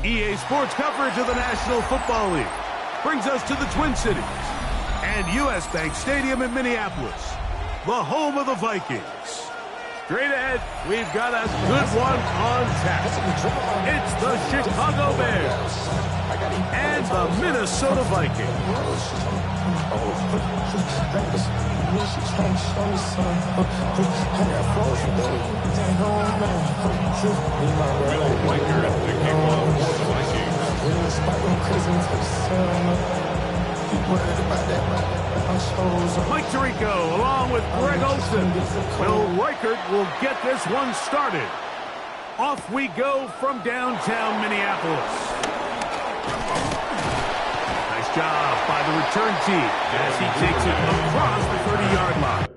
EA Sports coverage of the National Football League brings us to the Twin Cities and U.S. Bank Stadium in Minneapolis, the home of the Vikings. Straight ahead, we've got a good one on tap. It's the Chicago Bears and the Minnesota Vikings. Mike Tirico along with Greg Olsen. Will Reichert will get this one started. Off we go from downtown Minneapolis. Nice job by the return team as he takes it across the 30-yard line.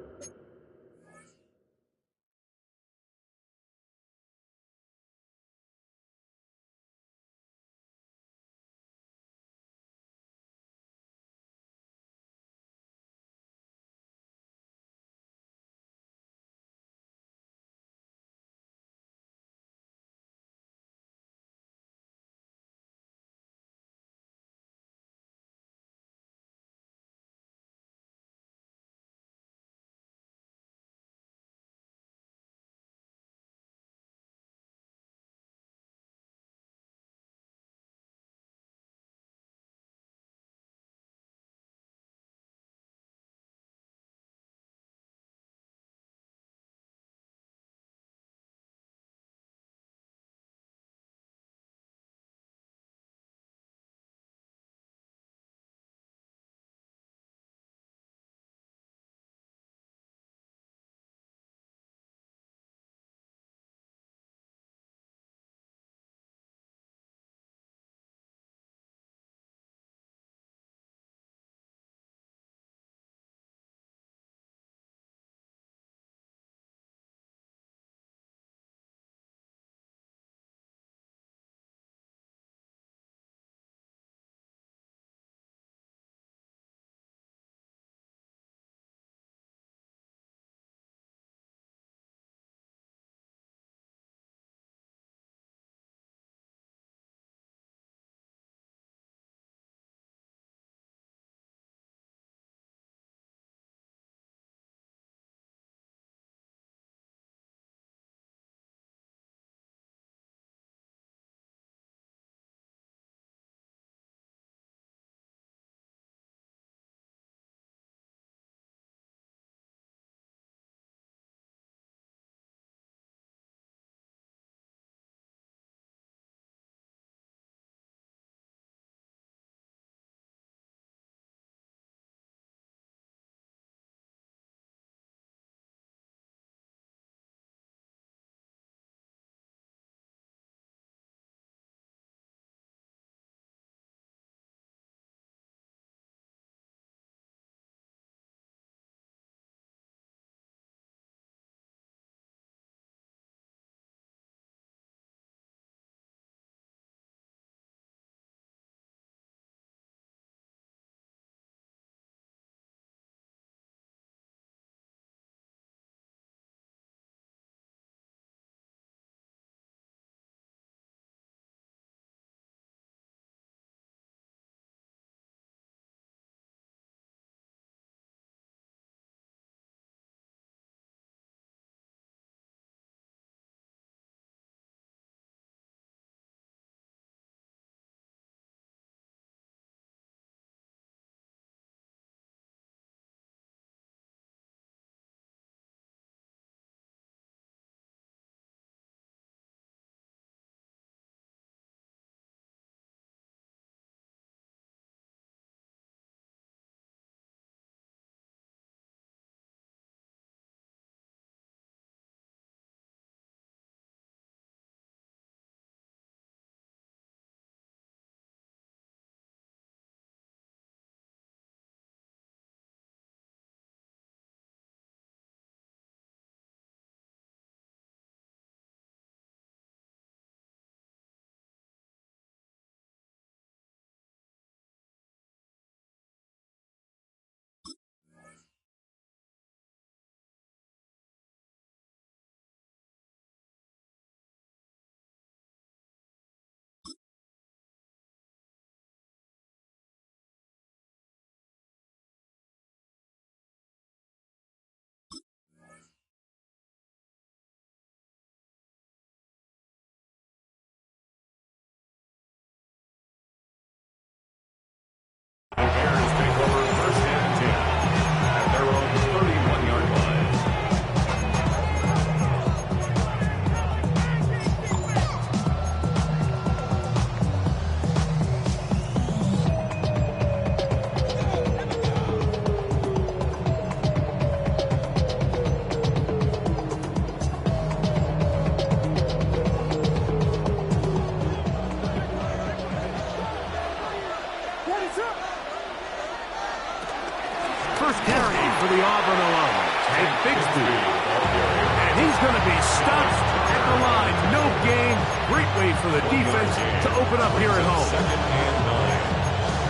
the Auburn alum, Tank Bigsby. And he's going to be stopped at the line. No gain. Great way for the defense to open up here at home. Second and 9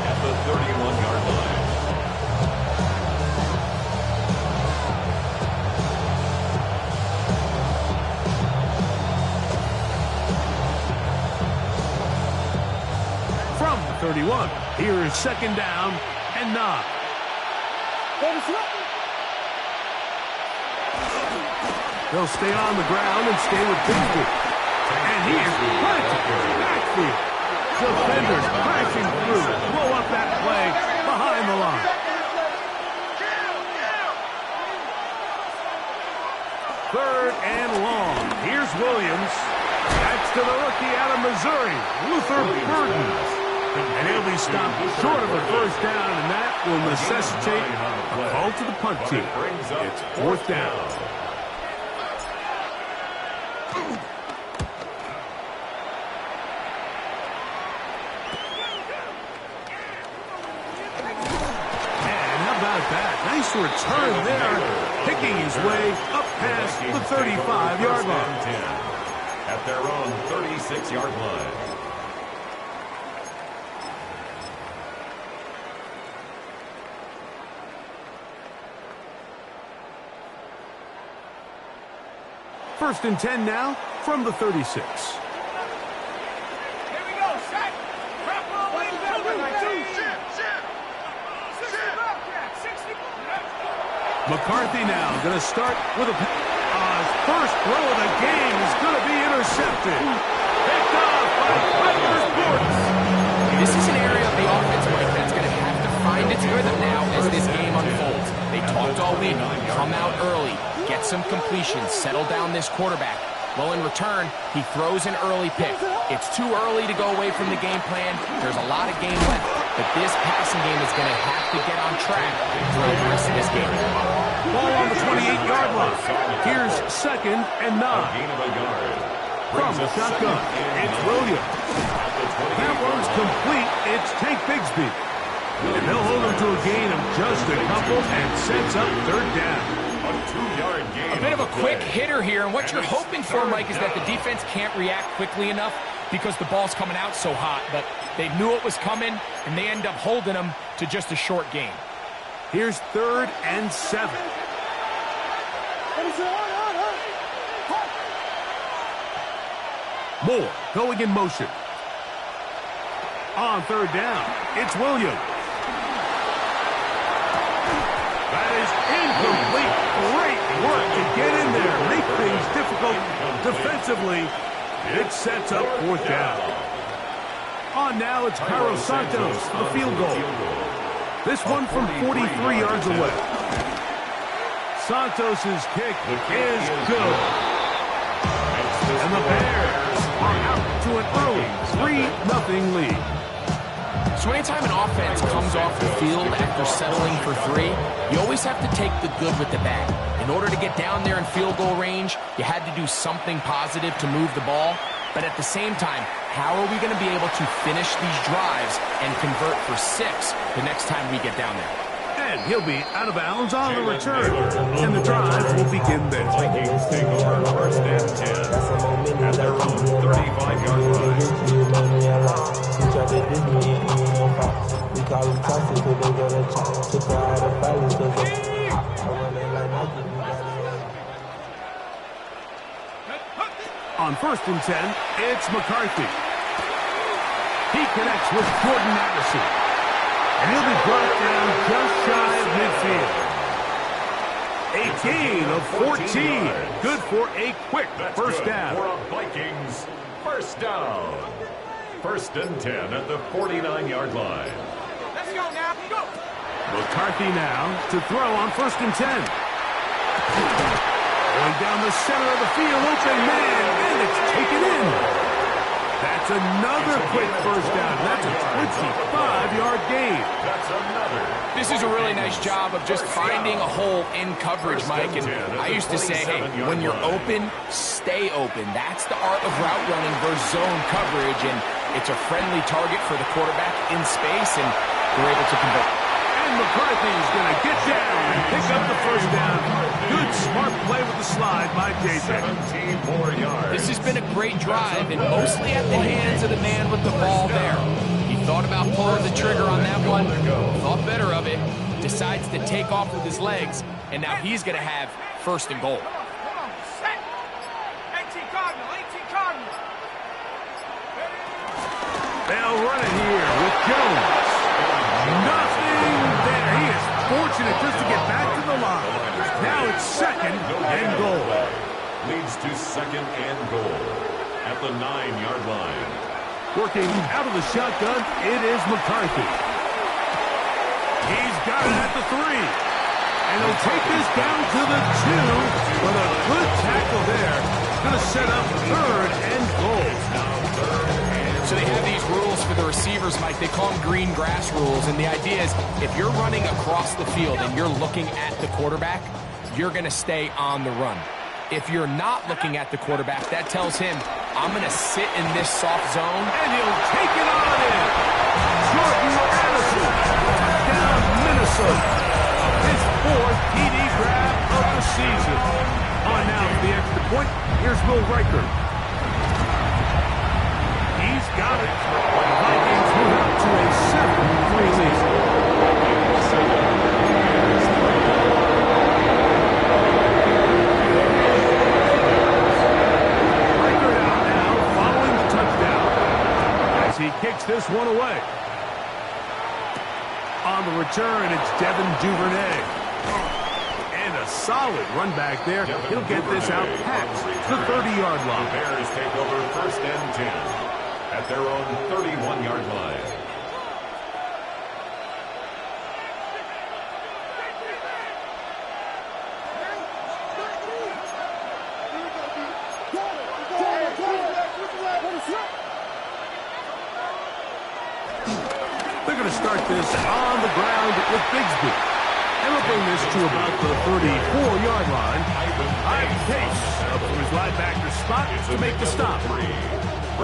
at the 31-yard line. From 31, here is second down and 9. They'll stay on the ground and stay with Bigsby. And he is planted backfield. Defenders crashing through. Blow up that play behind the line. Third and long. Here's Williams. That's to the rookie out of Missouri, Luther Burden. And he'll be stopped short of a first down, and that will necessitate a call to the punt team. It's fourth down. And how about that? Nice return there, picking his way up past the 35-yard line. At their own 36-yard line. First and 10 now from the 36. Here we go, set. Wrap roll, wait, McCarthy now going to start with a first throw of the game is going to be intercepted. Picked off by Piper Sports. This is an area of the offense, Mike, that's going to have to find its rhythm now as this game unfolds. They talked all week, come out early, get some completions, settle down this quarterback. Well, in return, he throws an early pick. It's too early to go away from the game plan. There's a lot of game left, but this passing game is going to have to get on track for the rest of this game. Ball on the 28-yard line. Here's second and 9. From the shotgun, it's Williams. That one's complete. It's Tank Bigsby. And they'll hold him to a gain of just a couple and sets up third down. A 2-yard gain. A bit of a quick hitter here, and what you're hoping for, Mike, is that the defense can't react quickly enough because the ball's coming out so hot, but they knew it was coming, and they end up holding them to just a short gain. Here's third and 7. Moore going in motion. On third down, it's Williams. That is incomplete. Great work to get in there, make things difficult defensively. It sets up fourth down. On now, it's Cairo Santos for the field goal. This one from 43 yards away. Santos' kick is good. And the Bears are out to an early 3-0 lead. So anytime an offense comes off the field after settling for 3, you always have to take the good with the bad. In order to get down there in field goal range, you had to do something positive to move the ball. But at the same time, how are we going to be able to finish these drives and convert for 6 the next time we get down there? And he'll be out of bounds on the return. And the drive will begin there. Vikings take over first and 10 at their own 35-yard line. On first and 10, it's McCarthy. He connects with Jordan Addison. And he'll be brought down just shy of midfield. A gain of 14. Good for a quick first down. For a Vikings first down. First and 10 at the 49-yard line. Let's go now. Go. McCarthy now to throw on first and 10. Going down the center of the field, open man, and it's taken in. That's another quick first down. That's a 25-yard gain. That's another. This is a really nice job of just finding a hole in coverage, Mike. And I used to say, hey, when you're open, stay open. That's the art of route running versus zone coverage. And it's a friendly target for the quarterback in space, and they're able to convert. And McCarthy's going to get down and pick up the first down. Good, smart play with the slide by JJ. 17 more yards. This has been a great drive, and mostly at the hands of the man with the ball there. He thought about pulling the trigger on that one, thought better of it, decides to take off with his legs, and now he's going to have first and goal. Set. 18 Cardinal, 18 Cardinal. They'll run it here with Jones. Nothing there. He is fortunate just to get back to the line. Now it's second and goal. Leads to second and goal at the 9-yard line. Working out of the shotgun, it is McCarthy. He's got it at the 3. And he'll take this down to the 2. But a good tackle there. Going to set up third and goal. So they have these rules for the receivers, Mike. They call them green grass rules. And the idea is if you're running across the field and you're looking at the quarterback, you're going to stay on the run. If you're not looking at the quarterback, that tells him, I'm going to sit in this soft zone. And he'll take it on in. Jordan Addison. Touchdown, Minnesota. His 4th TD grab of the season. On now for the extra point. Here's Will Riker. He's got it. The Vikings move up to a 7-3 lead. He kicks this one away. On the return, it's Devin Duvernay. And a solid run back there. He'll get this out past the 30-yard line. The Bears take over first and 10 at their own 31-yard line. They're going to start this on the ground with Bigsby. And we'll bring this to about the 34-yard line. Ivan Pace up from his linebacker spot to make the stop.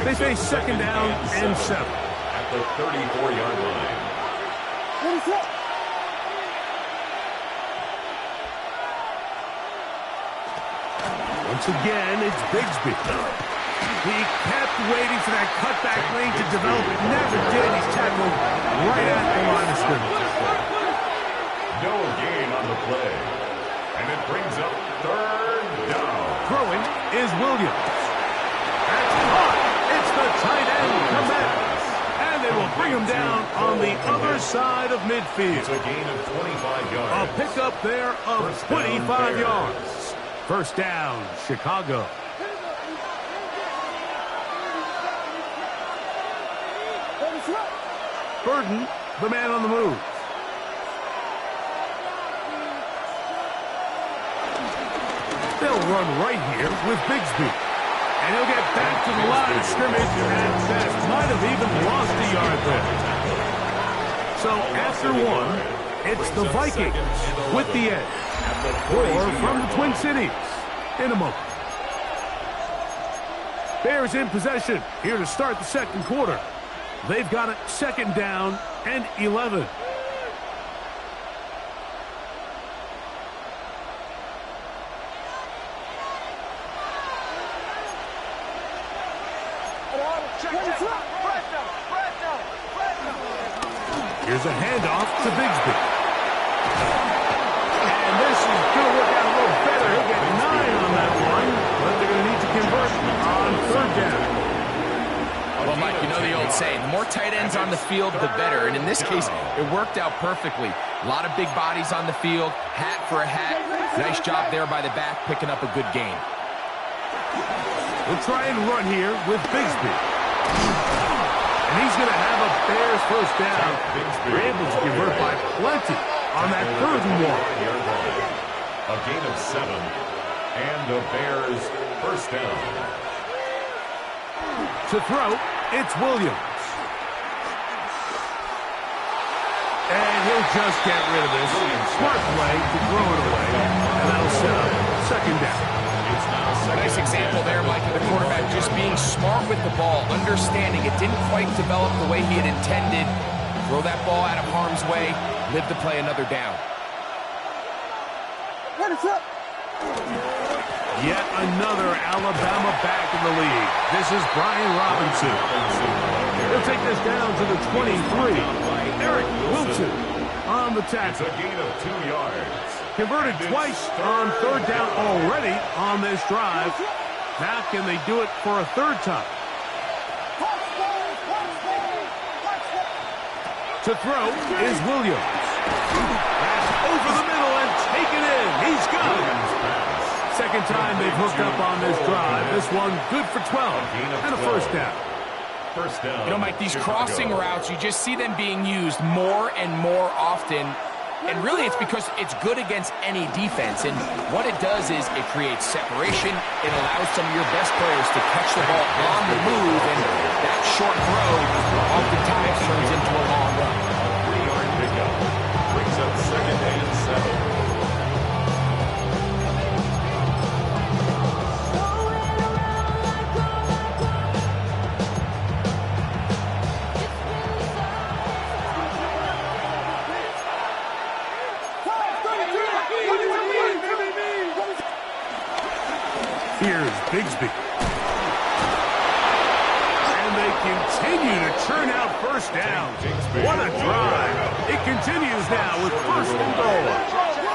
They face second down and 7. At the 34-yard line. Once again, it's Bigsby. He kept waiting for that cutback lane to develop. It never did. He's tackled right at the line of scrimmage. No gain on the play. And it brings up third down. Throwing is Williams. That's caught. It's the tight end, Komet. And they will bring him down on the other side of midfield. It's a gain of 25 yards. A pickup there of 25 yards. First down, Chicago. Burden, the man on the move. They'll run right here with Bigsby. And he'll get back to the line of scrimmage and best might have even lost a yard there. So after one, it's the Vikings with the edge. Or from the Twin Cities in a moment. Bears in possession here to start the second quarter. They've got it second down and 11. Here's a handoff to Bigsby. And this is going to work out a little better. He'll get 9 on that one, but they're going to need to convert on third down. Well, Mike, you know the old saying, the more tight ends on the field, the better. And in this case, it worked out perfectly. A lot of big bodies on the field, hat for a hat. Nice job there by the back, picking up a good gain. We'll try and run here with Bigsby. And he's going to have a Bears first down. They're able to convert by plenty on that third and 1. A gain of 7. And the Bears first down. To throw, it's Williams. And he'll just get rid of this. Smart play to throw it away. And that'll set up second down. Nice example there, Mike, of the quarterback just being smart with the ball, understanding it didn't quite develop the way he had intended. Throw that ball out of harm's way, live to play another down. Yet another Alabama back in the league. This is Brian Robinson. He'll take this down to the 23. Eric Wilson on the tackle. It's a gain of 2 yards. Converted twice on third down already on this drive. Now can they do it for a third time? To throw is Williams. That's over the middle and taken in. He's gone. Second time they've hooked up on this drive. This one good for 12 and a first down. First down. You know, Mike, these crossing routes, you just see them being used more and more often. And really, it's because it's good against any defense. And what it does is it creates separation. It allows some of your best players to catch the ball on the move. And that short throw oftentimes turns into a long run. 3-yard pickup. Brings up 2nd and 7. Here's Bigsby. And they continue to churn out first down. What a drive. It continues now with first and goal.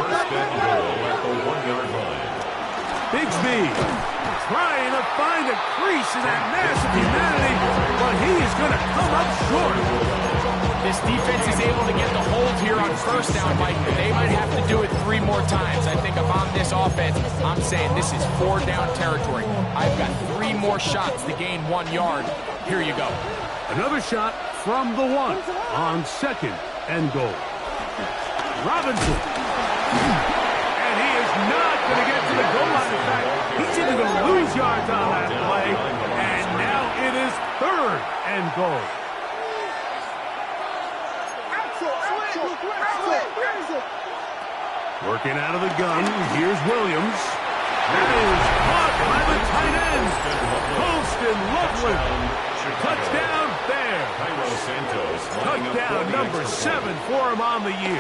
First and goal at the 1-yard line. Bigsby trying to find a crease in that massive humanity, but he is going to come up short. This defense is able to get the hold here on first down, Mike, but they might have to do it 3 more times. I think if I'm this offense, I'm saying this is 4-down territory. I've got 3 more shots to gain 1 yard. Here you go. Another shot from the 1 on second and goal. Robinson. And he is not going to get to the goal line. In fact, he's either going to lose yards on that play, and now it is 3rd and goal. Working out of the gun, here's Williams. That is caught by the tight end. Colston Loveland. Touchdown there. Cairo Santos. Touchdown number 7 for him on the year.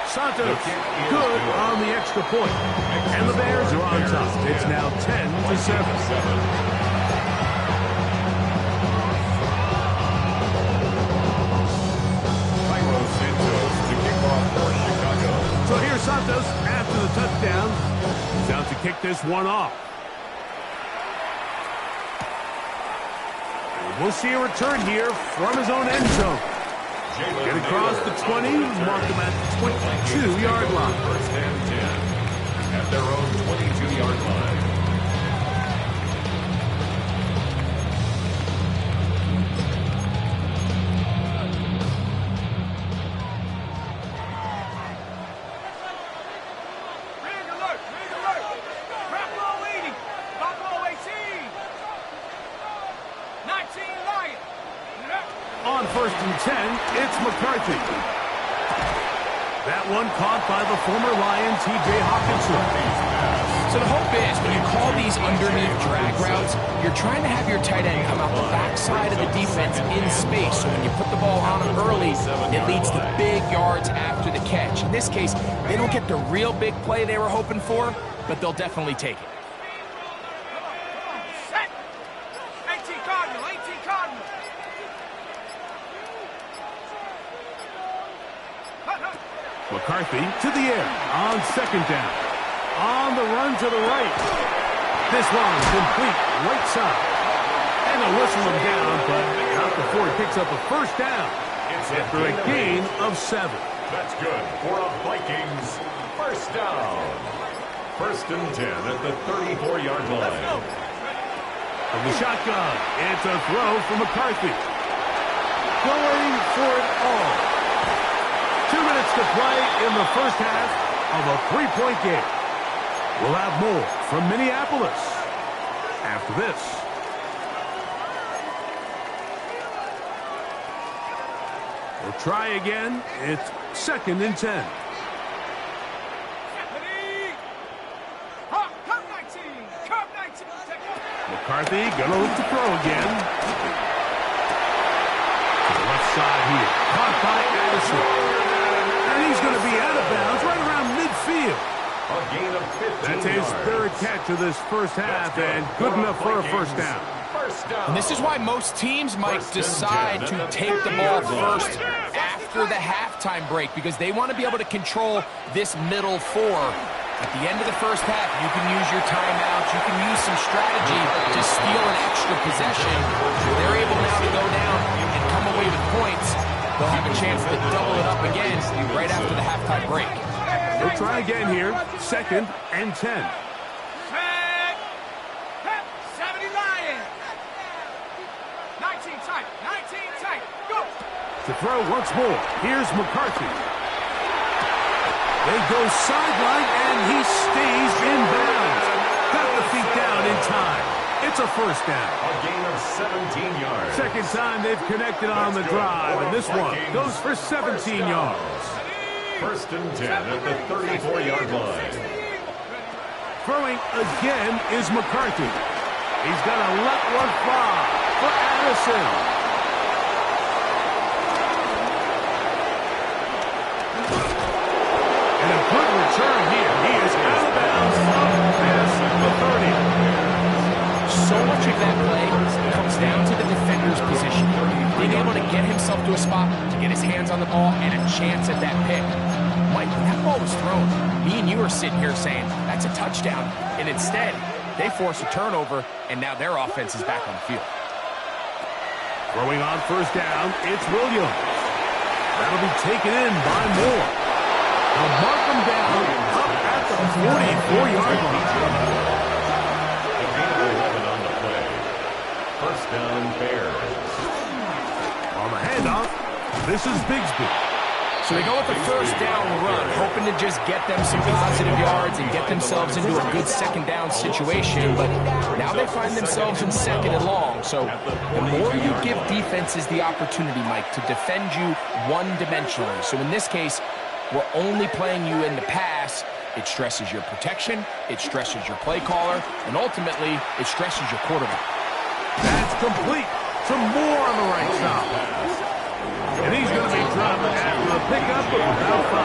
Santos good on the extra point. And the Bears are on top. It's now 10-7. So here's Santos after the touchdown. He's out to kick this one off. And we'll see a return here from his own end zone. Get across the 20, mark him at the 22-yard line. First and 10 at their own 22-yard line. On first and 10, it's McCarthy. That one caught by the former Lion, T.J. Hawkinson. So the hope is when you call these underneath drag routes, you're trying to have your tight end come out the backside of the defense in space. So when you put the ball on him early, it leads to big yards after the catch. In this case, they don't get the real big play they were hoping for, but they'll definitely take it. McCarthy to the air on second down. On the run to the right. This one complete right side. And they'll whistle him down, but not before he picks up a first down. After a gain of 7. That's good for a Vikings first down. First and 10 at the 34-yard line. From the shotgun, it's a throw from McCarthy. Going for it all. 2 minutes to play in the first half of a 3-point game. We'll have more from Minneapolis after this. We'll try again. It's 2nd and 10. McCarthy gonna look to throw again. To the left side here. Caught by Addison. gain of 15 That's his yards. third catch of this first half, and good enough for a first down. First down. And this is why most teams might decide to take the ball first after the halftime break, because they want to be able to control this middle four. At the end of the first half, you can use your timeouts, you can use some strategy to steal an extra possession. If they're able now to go down and come away with points, they'll have a chance to double it up again right after the halftime break. We'll try again here. 2nd and 10. Set. 70 Lions. 19 tight. 19 tight. Go. To throw once more. Here's McCarthy. They go sideline, and he stays in bounds. Got the feet down in time. It's a first down. A gain of 17 yards. Second time they've connected on the drive, and this one goes for 17 yards. First and 10 at the 34-yard line. Throwing again is McCarthy. He's going to let one fly for Addison. And a good return here. He is out of bounds up past the 30. So much of that play comes down to the defender's position. Being able to get himself to a spot, to get his hands on the ball, and a chance at that pick. Mike, when that ball was thrown, me and you are sitting here saying, that's a touchdown. And instead, they force a turnover, and now their offense is back on the field. Throwing on first down, it's Williams. That'll be taken in by Moore. They'll mark him down up at the 44-yard line. A gain of 11 on the play. First down, Bears. On the handoff, this is Bigsby. So they go with the first down run, hoping to just get them some positive yards and get themselves into a good second down situation, but now they find themselves in second and long. So the more you give defenses the opportunity, Mike, to defend you one-dimensionally. So in this case, we're only playing you in the pass. It stresses your protection, it stresses your play caller, and ultimately, it stresses your quarterback. That's complete. Some more on the right side. And he's going to be dropped after a pickup of about 5.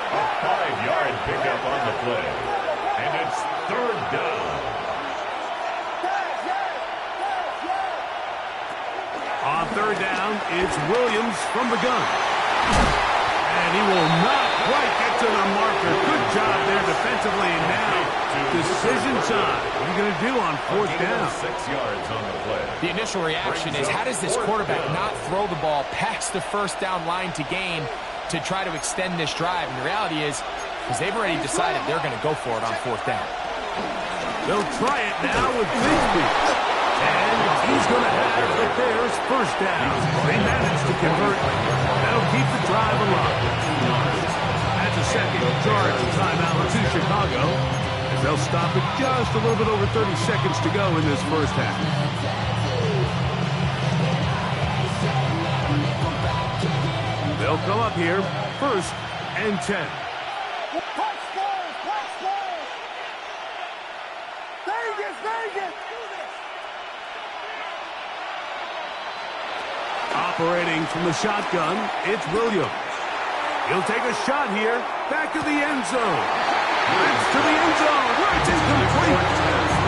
A 5-yard pickup on the play. And it's third down. On third down, it's Williams from the gun. And he will not quite get to the marker. Good job there defensively. Now, decision time. What are you going to do on fourth down? 6 yards on the play. The initial reaction is, how does this quarterback not throw the ball past the first down line to gain to try to extend this drive? And the reality is, because they've already decided they're going to go for it on fourth down. They'll try it now with Bigsby. And he's going to have the Bears first down. They managed to convert. That'll keep the drive alive. That's a second charge timeout to Chicago. As they'll stop it just a little bit over 30 seconds to go in this first half. They'll come up here, 1st and 10. Operating from the shotgun, it's Williams. He'll take a shot here, back to the end zone. That's to the end zone, where it's incomplete.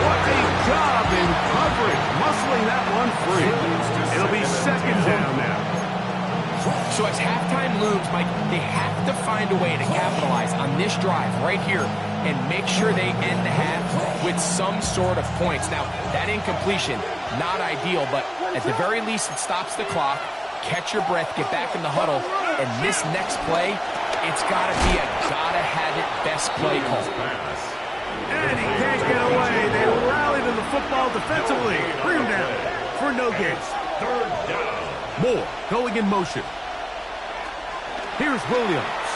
What a job in coverage, muscling that one free. It'll be second down now. So as halftime looms, Mike, they have to find a way to capitalize on this drive right here and make sure they end the half with some sort of points. Now, that incompletion, not ideal, but at the very least, it stops the clock. Catch your breath, get back in the huddle, and this next play, it's got to be a gotta-have-it best play call. And he can't get away. They rallied in the football defensively. Bring him down for no gain. Third down. Moore going in motion. Here's Williams.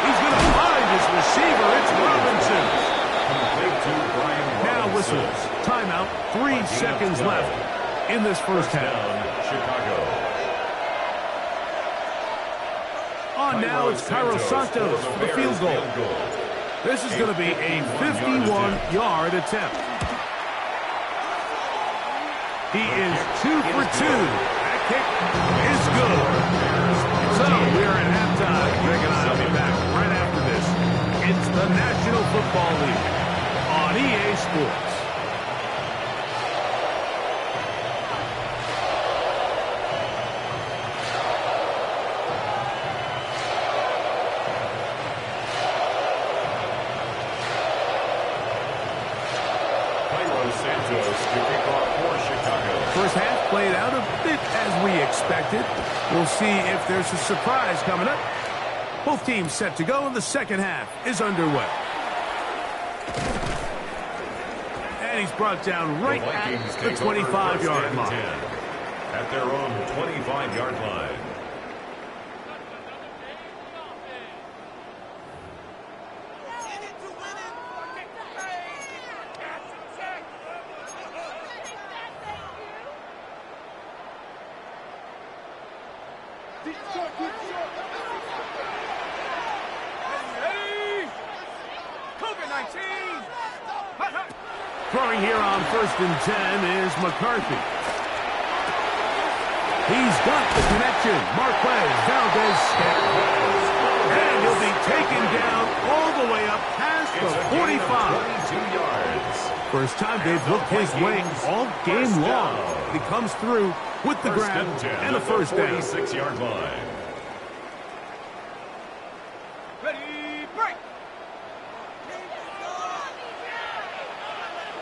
He's going to find his receiver. It's Robinson. Complete to Brian Robinson. Now whistles. Timeout. 3 seconds left in this first half. Down, Chicago. On now, it's Cairo Santos for the field goal. This is going to be a 51-yard attempt. He is 2 for 2. That kick is good. So we are at halftime. Greg and I will be back right after It's the National Football League on EA Sports. First half played out a bit as we expected. We'll see if there's a surprise coming up. Both teams set to go, and the second half is underway. And he's brought down right at the 25-yard line. At their own 25-yard line. Throwing here on 1st and 10 is McCarthy. He's got the connection. Marquez Valdez. And he'll be taken down all the way up past the 45. 22 yards. First time they've looked his way all game long. He comes through with the grab and a first down. 46-yard line. Ready, break.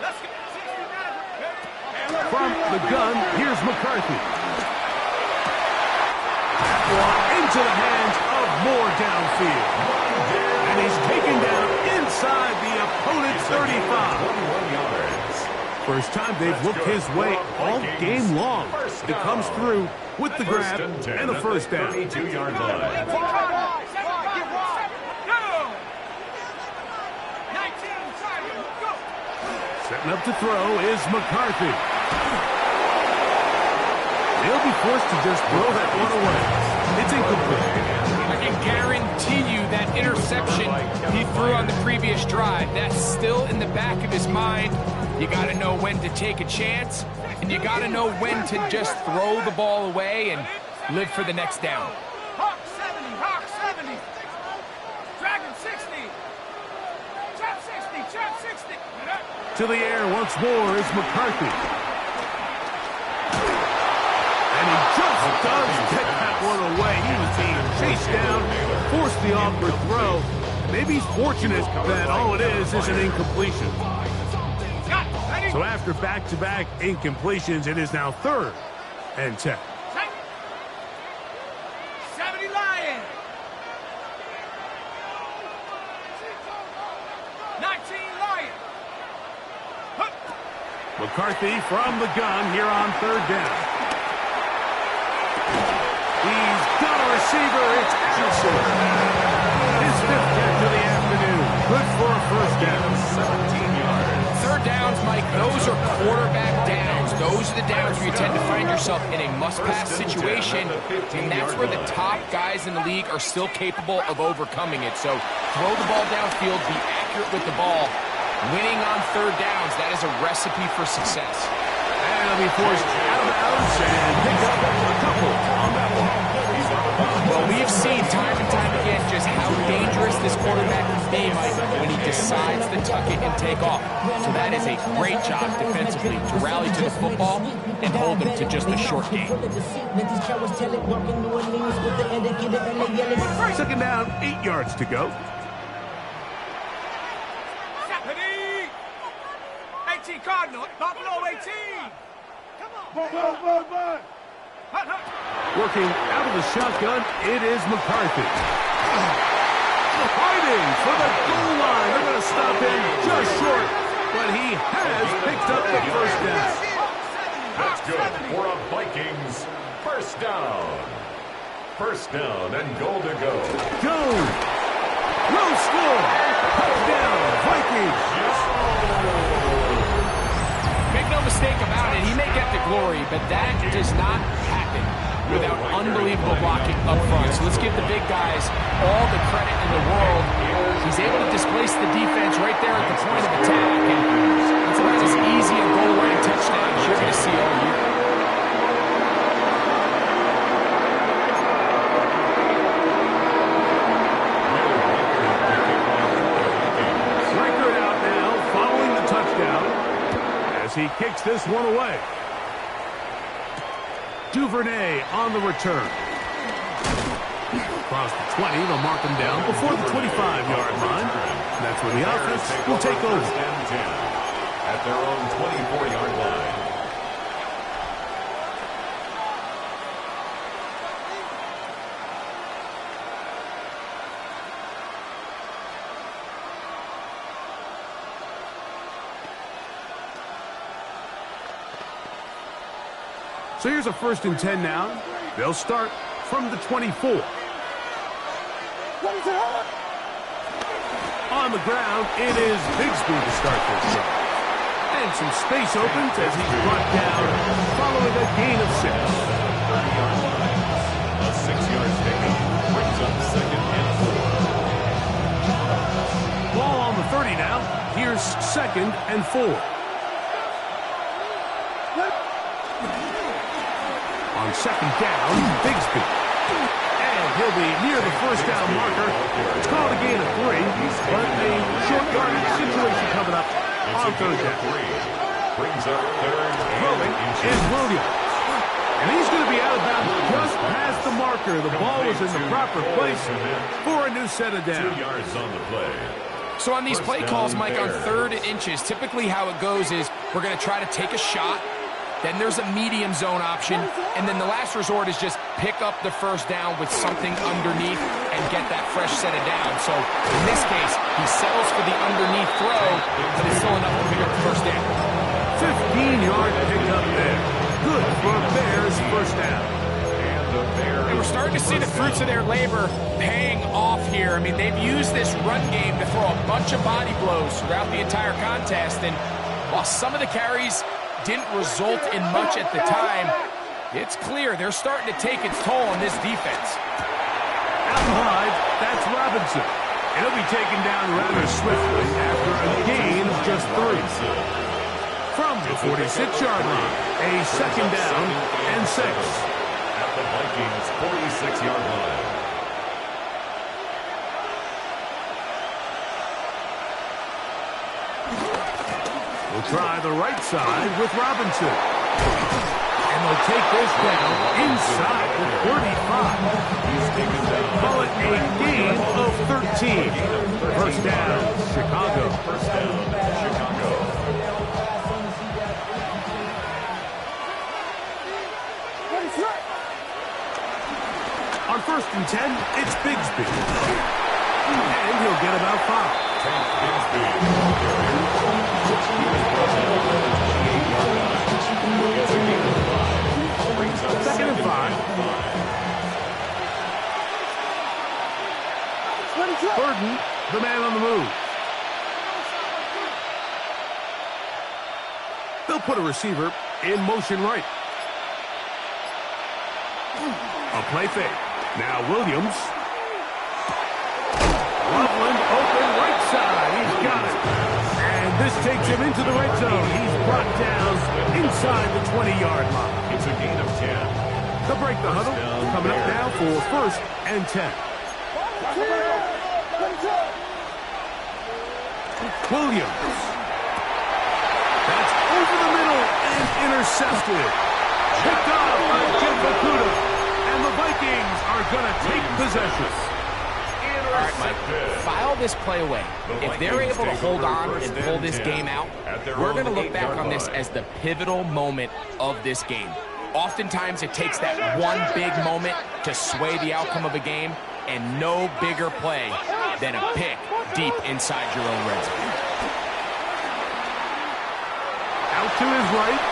Let's go. From the gun, here's McCarthy. That one into the hands of Moore downfield. And he's taken down inside the opponent's 35. First time they've looked his way all game long. He comes through with the grab and a first down. 32-yard line. Setting up to throw is McCarthy. They'll be forced to just throw that one away. It's incomplete. I can guarantee you that interception he threw on the previous drive, that's still in the back of his mind. You got to know when to take a chance, and you got to know when to just throw the ball away and live for the next down. Hawk 70, Hawk 70. Dragon 60. Chop 60, Chop 60. To the air once more is McCarthy. And he just does pick that one away. He was being chased down, forced the awkward throw. Maybe he's fortunate that all it is an incompletion. So after back-to-back incompletions, it is now 3rd and 10. 70 Lions. 19 Lions. McCarthy from the gun here on 3rd down. He's got a receiver. It's Allison. His 5th catch of the afternoon. Good for a first down. 17 yards. 3rd downs, Mike, those are quarterback downs. Those are the downs where you tend to find yourself in a must-pass situation, and that's where the top guys in the league are still capable of overcoming it. So throw the ball downfield, be accurate with the ball. Winning on 3rd downs, that is a recipe for success. And he'll be forced out of bounds and pick up a couple on that one. Well, we've seen time and time again just how dangerous this quarterback can be, Mike, when he decides to tuck it and take off. So that is a great job defensively to rally to the football and hold them to just a short game. 2nd down, 8 yards to go. 18 Cardinal, Buffalo 18. Come on. Working out of the shotgun, it is McCarthy. Fighting for the goal line. They're going to stop him just short, but he has picked up the first down. That's good for a Vikings first down. 1st down and goal to go. Jones will score. Touchdown, Vikings. Make no mistake about it, he may get the glory, but that does not happen without unbelievable blocking up front. So let's give the big guys all the credit in the world. He's able to displace the defense right there at the point of attack, and it's about as easy a goal line touchdown as you're going to see all year. this one away. Duvernay on the return. Across the 20, they'll mark him down before the 25-yard line. That's where the offense will take over. First and 10 at their own 24-yard line. So here's a 1st and 10 now. They'll start from the 24. On the ground, it is Bigsby to start this drive. And some space opens as he's brought down following a gain of 6. 30-yard line. A 6-yard pickup brings up 2nd and 4. Ball on the 30 now. Here's 2nd and 4. On 2nd down, Bigsby. And he'll be near the 1st down marker. It's called a gain of 3, but a short yardage situation coming up on 3rd down. Brings up 3rd Throwing is Williams. And he's going to be out of bounds just past the marker. The ball was in the proper place for a new set of 2 downs. yards on the play. So on these play calls, Mike, on 3rd and inches, typically how it goes is we're going to try to take a shot. Then there's a medium zone option, and then the last resort is just pick up the 1st down with something underneath and get that fresh set of downs. So in this case, he settles for the underneath throw, but it's still enough to pick up the 1st down. 15-yard pickup there. Good for Bears 1st down. And we're starting to see the fruits of their labor paying off here. I mean, they've used this run game to throw a bunch of body blows throughout the entire contest, and while some of the carries didn't result in much at the time, it's clear they're starting to take its toll on this defense. Out wide, that's Robinson. And he'll be taken down rather swiftly after a gain of just 3. From the 46-yard line, a 2nd down and 6. At the Vikings' 46-yard line. We'll try the right side with Robinson. And they'll take this down inside the 35. Call it a gain of 13. 1st down, Chicago. 1st down, Chicago. On 1st and 10, it's Bigsby. And he'll get about 5. Tank Bigsby. 2nd and 5. Burden, the man on the move. They'll put a receiver in motion right. A play fake. Now Williams. Loveland open right side. He's got it. And this takes him into the red zone. He's brought down inside the 20-yard line. It's a gain of 10. They'll break the huddle. Coming up now for 1st and 10. Williams. That's over the middle and intercepted. Picked off by Jim Bakuda. And the Vikings are going to take possession. All right, Mike, file this play away. If they're able to hold on and pull this game out, we're going to look back on this as the pivotal moment of this game. Oftentimes, it takes that one big moment to sway the outcome of a game, and no bigger play than a pick deep inside your own red zone. Out to his right,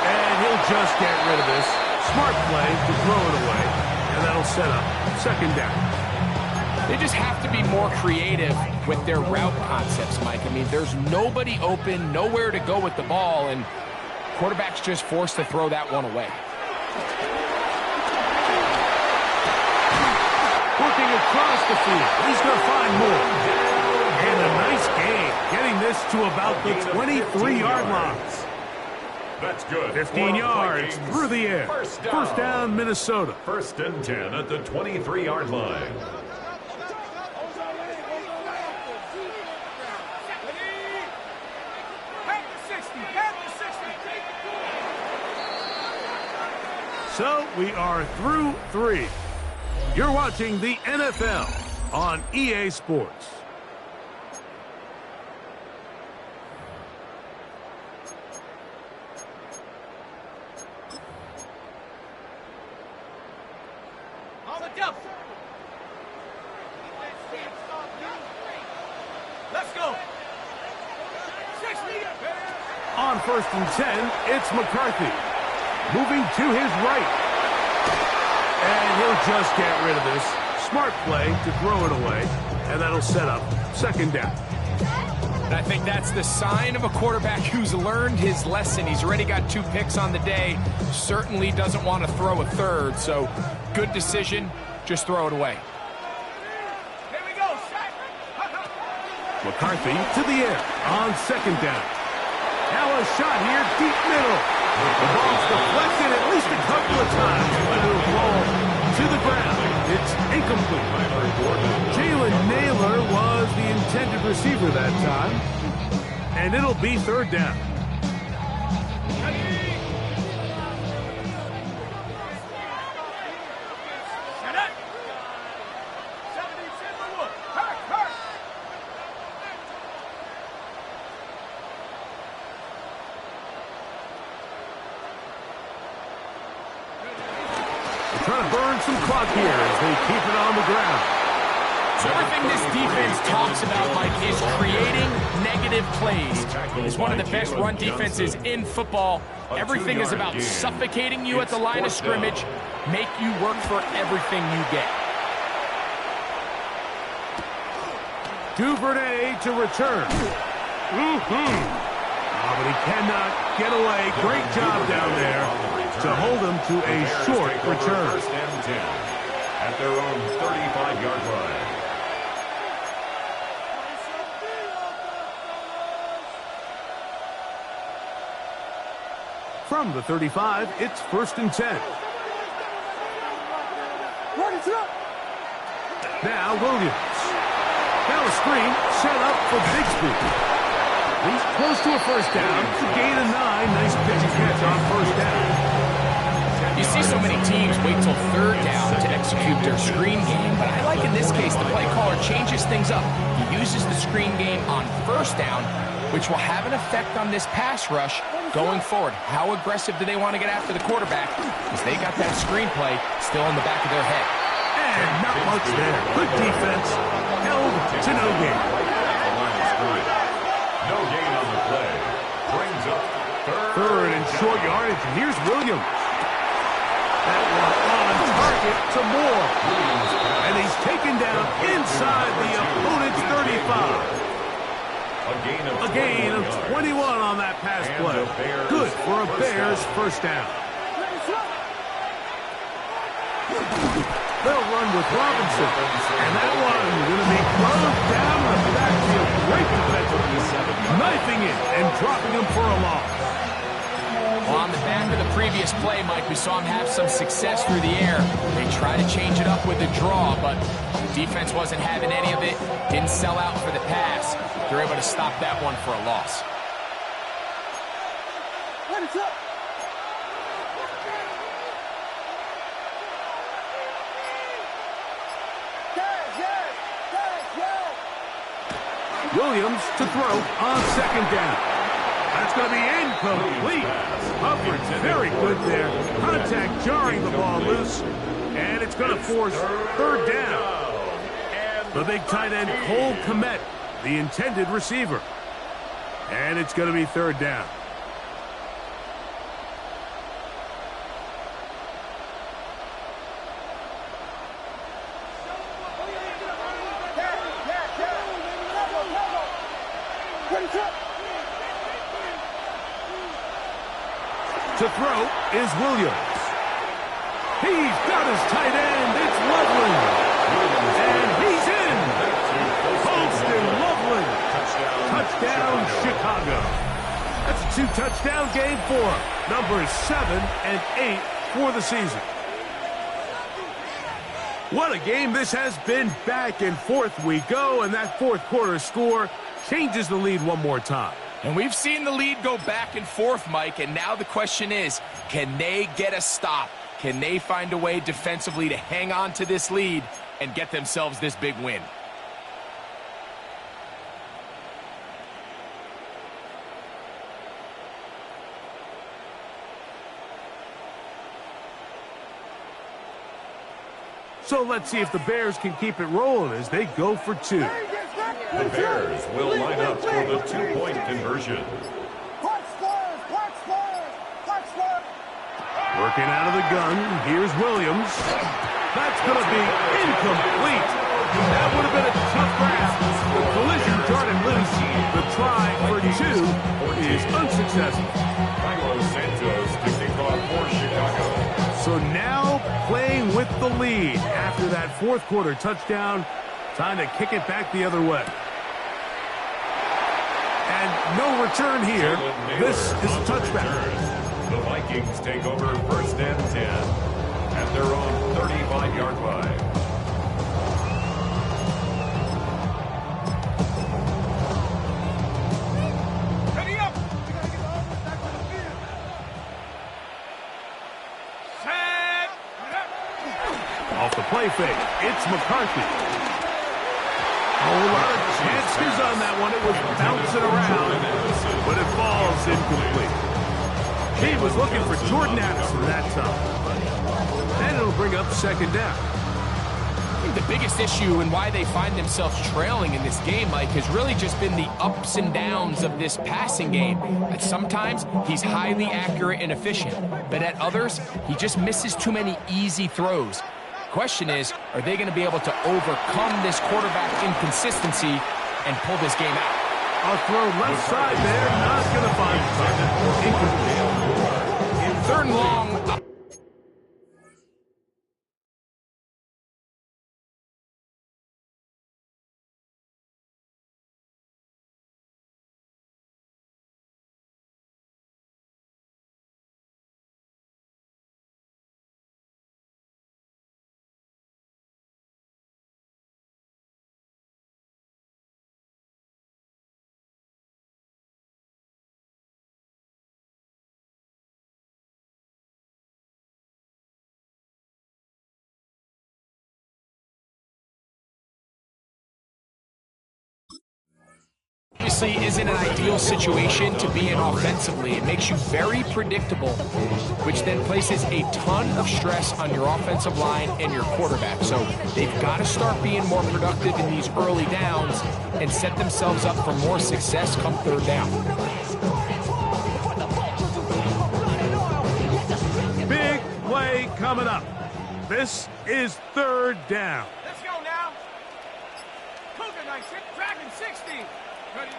and he'll just get rid of this. Smart play to throw it away, and that'll set up 2nd down. They just have to be more creative with their route concepts, Mike. I mean, there's nobody open, nowhere to go with the ball, and quarterback's just forced to throw that one away. Working across the field. He's going to find more. And a nice gain, getting this to about the 23-yard line. That's good. 15 yards through the air. First down, Minnesota. 1st and 10 at the 23-yard line. Back to 60. Back to 60. So we are through 3. You're watching the NFL on EA Sports. On the double. Let's go. 60. On 1st and 10, it's McCarthy. Moving to his right. And he'll just get rid of this. Smart play to throw it away. And that'll set up 2nd down. And I think that's the sign of a quarterback who's learned his lesson. He's already got 2 picks on the day. Certainly doesn't want to throw a 3rd. So good decision. Just throw it away. Here we go. McCarthy to the air on 2nd down. Now a shot here, deep middle. The ball's deflected at least a couple of times, but it'll fall to the ground. It's incomplete. Jalen Naylor was the intended receiver that time, and it'll be 3rd down. Trying to burn some clock here as they keep it on the ground. So everything this defense talks about, Mike, is creating negative plays. It's one of the best run defenses in football. Everything is about suffocating you at the line of scrimmage, make you work for everything you get. Duvernay to return. Oh, but he cannot get away. Great job down there to hold him to a short return. 1st and 10 at their own 35-yard line. From the 35, it's 1st and 10. Now Williams. Now a screen set up for Bigsby. He's close to a 1st down. It's a gain of 9. Nice pitch and catch on 1st down. You see so many teams wait till 3rd down to execute their screen game, but I like in this case the play caller changes things up. He uses the screen game on 1st down, which will have an effect on this pass rush going forward. How aggressive do they want to get after the quarterback? Because they got that screen play still in the back of their head. And not much there. Good defense. Held to no gain. No gain on the play. Brings up 3rd and short yardage. And here's Williams. That one on target to Moore. And he's taken down inside the opponent's 35. A gain of 21 on that pass play. Good for a Bears 1st down. They'll run with Robinson. And that one going to be thrown down the backfield. Great defensive. Knifing it and dropping him for a loss. Well, on the back of the previous play, Mike, we saw him have some success through the air. They tried to change it up with the draw, but the defense wasn't having any of it. Didn't sell out for the pass. They're able to stop that one for a loss. Williams to throw on 2nd down. That's going to be incomplete. Coverage very good there. Contact jarring the ball loose. And it's going to force 3rd down. The big tight end, Cole Kmet, the intended receiver. And it's going to be 3rd down. To throw is Williams. He's got his tight end. It's Loveland. And he's in. Holston Loveland. Touchdown, Chicago. That's a 2-touchdown game for him. Numbers 7 and 8 for the season. What a game this has been. Back and forth we go, and that 4th quarter score changes the lead one more time. And we've seen the lead go back and forth, Mike, and now the question is, can they get a stop? Can they find a way defensively to hang on to this lead and get themselves this big win? So let's see if the Bears can keep it rolling as they go for two. The Bears will line up for the two-point conversion. Working out of the gun, here's Williams. That's going to be incomplete. That would have been a tough grab. The collision darted loose. The try for two is unsuccessful. Carlos Santos kicking off for Chicago. So now playing with the lead after that fourth quarter touchdown. Time to kick it back the other way. And no return here. This is a touchback. The Vikings take over first and 10 at their own 35-yard line. Ready up. Set. Off the play fake, it's McCarthy. A whole lot of chances on that one. It was bouncing around, but it falls incomplete. He was looking for Jordan Addison that time. And it'll bring up second down. I think the biggest issue and why they find themselves trailing in this game, Mike, has really just been the ups and downs of this passing game. At sometimes, he's highly accurate and efficient, but at others, he just misses too many easy throws. Question is, are they going to be able to overcome this quarterback inconsistency and pull this game out? I'll throw left side there, not going to find it. Incomplete. In third and long. Obviously isn't an ideal situation to be in offensively. It makes you very predictable, which then places a ton of stress on your offensive line and your quarterback. So they've got to start being more productive in these early downs and set themselves up for more success come third down. Big play coming up. This is third down. Let's go now. Cougar 19, Dragon 60. Ready?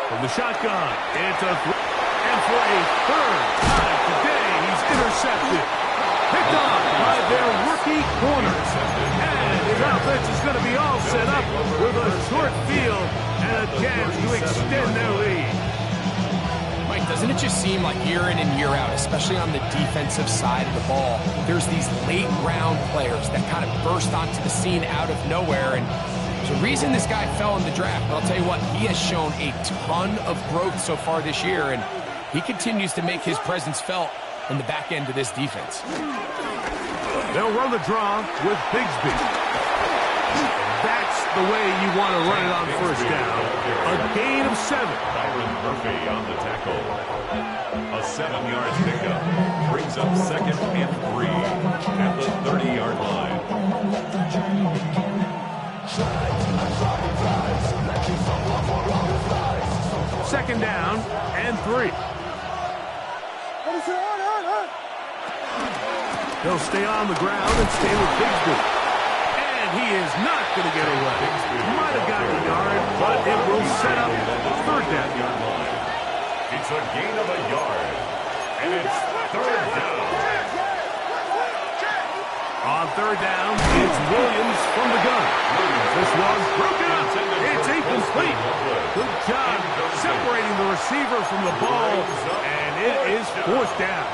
From the shotgun, it's a and for a third time today, he's intercepted. Picked off by their rookie corner. And his offense is going to be all set up with a short field and a chance to extend their lead. Mike, doesn't it just seem like year in and year out, especially on the defensive side of the ball, there's these late round players that kind of burst onto the scene out of nowhere, and there's a reason this guy fell in the draft, but I'll tell you what, he has shown a ton of growth so far this year, and he continues to make his presence felt in the back end of this defense. They'll run the draw with Bigsby. That's the way you want to run it on first down. A gain of 7. Byron Murphy on the tackle. A 7-yard pickup brings up second and 3 at the 30-yard line. Second down and 3. They'll stay on the ground and stay with Bigsby. And he is not going to get away. Might have gotten a yard, but it will set up third down. It's a gain of a yard. And it's third down. On third down, it's Williams from the gun. This one's broken up. It's incomplete. Good job separating the receiver from the ball, and it is fourth down.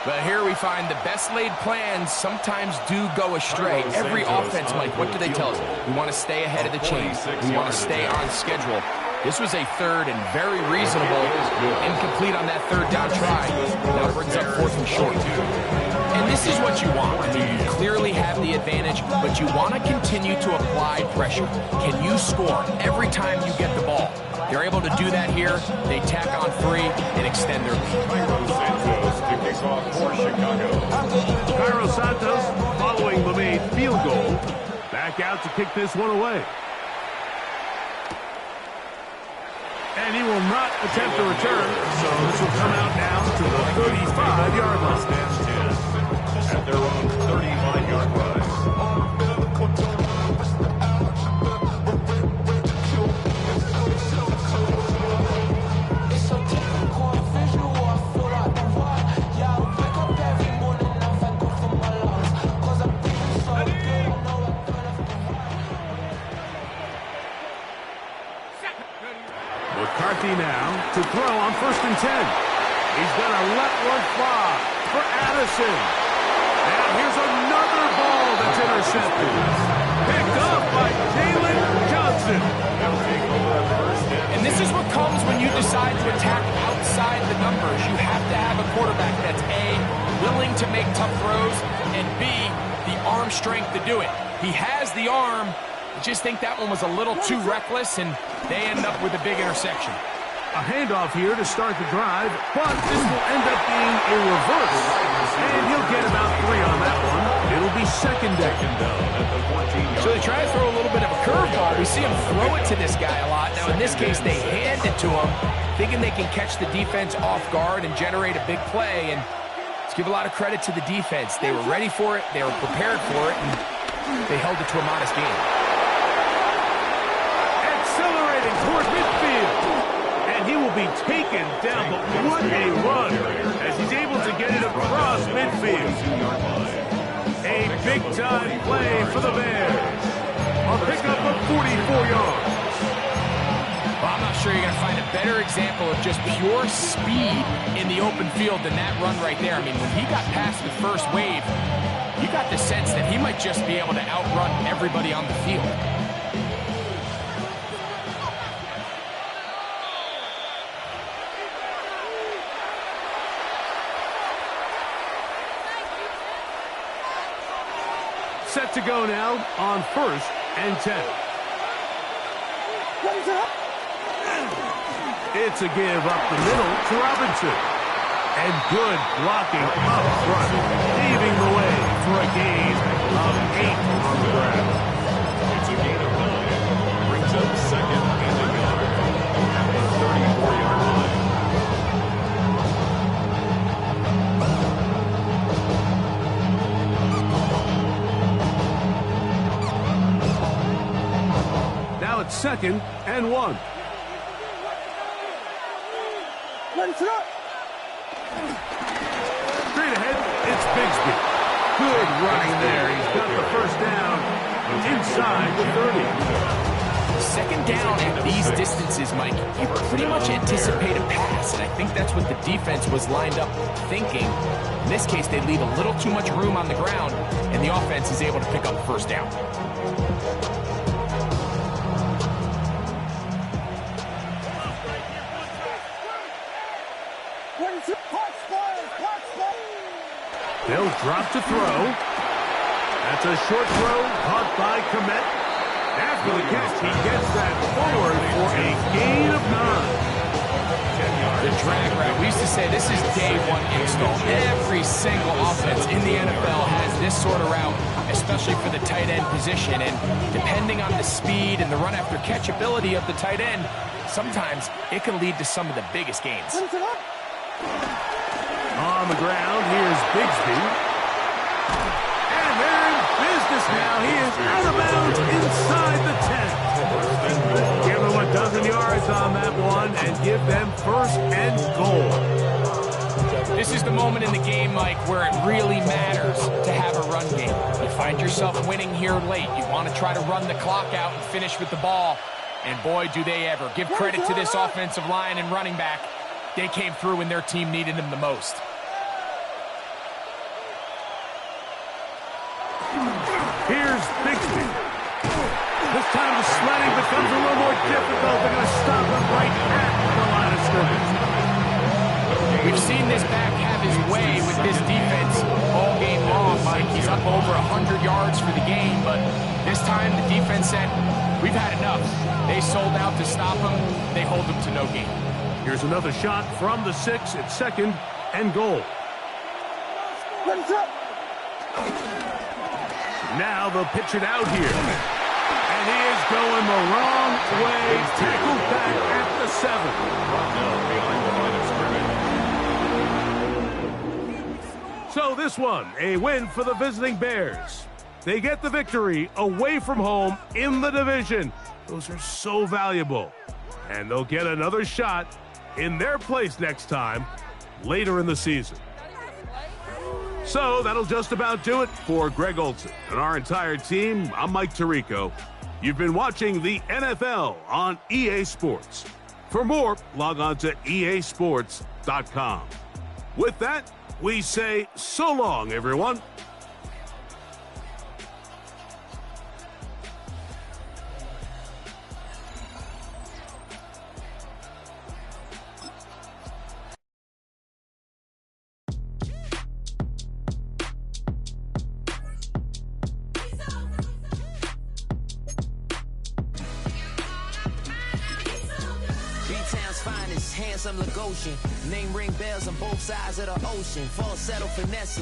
But here we find the best laid plans sometimes do go astray. Every offense, Mike, what do they tell us? We want to stay ahead of the chains. We want to stay on schedule. This was a third and very reasonable, incomplete on that third down try. Now brings up fourth and short. this is what you want. I mean, you clearly have the advantage, but you want to continue to apply pressure. Can you score every time you get the ball? They're able to do that here. They tack on 3 and extend their lead. Cairo Santos to kick off for Chicago. Cairo Santos following the made field goal. Back out to kick this one away. And he will not attempt to return, so this will come out now to the 35-yard line. Stands 10 at their own 35-yard line. McCarthy now to throw on 1st and 10. He's going to let one fly for Addison. And here's another ball that's intercepted. Picked up by Jalen Johnson. And this is what comes when you decide to attack outside the numbers. You have to have a quarterback that's A, willing to make tough throws, and B, the arm strength to do it. He has the arm. I just think that one was a little too reckless, and they end up with a big interception. A handoff here to start the drive, but this will end up being a reverse. And he'll get about 3 on that one. It'll be second down. So they try to throw a little bit of a curveball. We see him throw it to this guy a lot. Now, in this case, they hand it to him, thinking they can catch the defense off guard and generate a big play. And let's give a lot of credit to the defense. They were ready for it, they were prepared for it, and they held it to a modest gain. Accelerating toward midfield. And he will be taken down, but what a run as he's able to get it across midfield. A big-time play for the Bears. A pickup of 44 yards. Well, I'm not sure you're going to find a better example of just pure speed in the open field than that run right there. I mean, when he got past the first wave, you got the sense that he might just be able to outrun everybody on the field. Set to go now on 1st and 10. It's a give up the middle to Robinson. And good blocking up front, paving the way for a gain of 8 on the ground. It's a gain of 9. Brings up second and a yard at the 34-yard line. Now it's 2nd and 1. Straight ahead, it's Bigsby. Good running there. He's got the first down inside the 30. Second down at these distances, Mike, you pretty much anticipate a pass, and I think that's what the defense was lined up thinking. In this case, they leave a little too much room on the ground, and the offense is able to pick up first down. They'll drop to throw. That's a short throw caught by Kmet. After the catch, he gets that forward for a gain of 9. The drag route. We used to say this is day one install. Every single offense in the NFL has this sort of route, especially for the tight end position. And depending on the speed and the run after catch ability of the tight end, sometimes it can lead to some of the biggest gains. On the ground, here's Bigsby. And they're in business now. He is out of bounds inside the 10. Give them a dozen yards on that one and give them 1st and goal. This is the moment in the game, Mike, where it really matters to have a run game. You find yourself winning here late. You want to try to run the clock out and finish with the ball. And boy, do they ever. Give credit to this offensive line and running back. They came through when their team needed them the most. Here's Bigsby. This time the sledding becomes a little more difficult. They're going to stop him right at the line of scrimmage. We've seen this back have his way with this defense all game halftime, the defense said, we've had enough. They sold out to stop him. They hold him to no gain. Here's another shot from the 6 at 2nd and goal. Now they'll pitch it out here. And he is going the wrong way. Tackled back at the 7. Behind the line of scrimmage. So this one, a win for the visiting Bears. They get the victory away from home in the division. Those are so valuable. And they'll get another shot in their place next time, later in the season. So that'll just about do it for Greg Olsen and our entire team. I'm Mike Tirico. You've been watching the NFL on EA Sports. For more, log on to easports.com. With that, we say so long, everyone. B-Town's finest, handsome Lagosian. Name ring bells on both sides of the ocean. Falsetto finesse.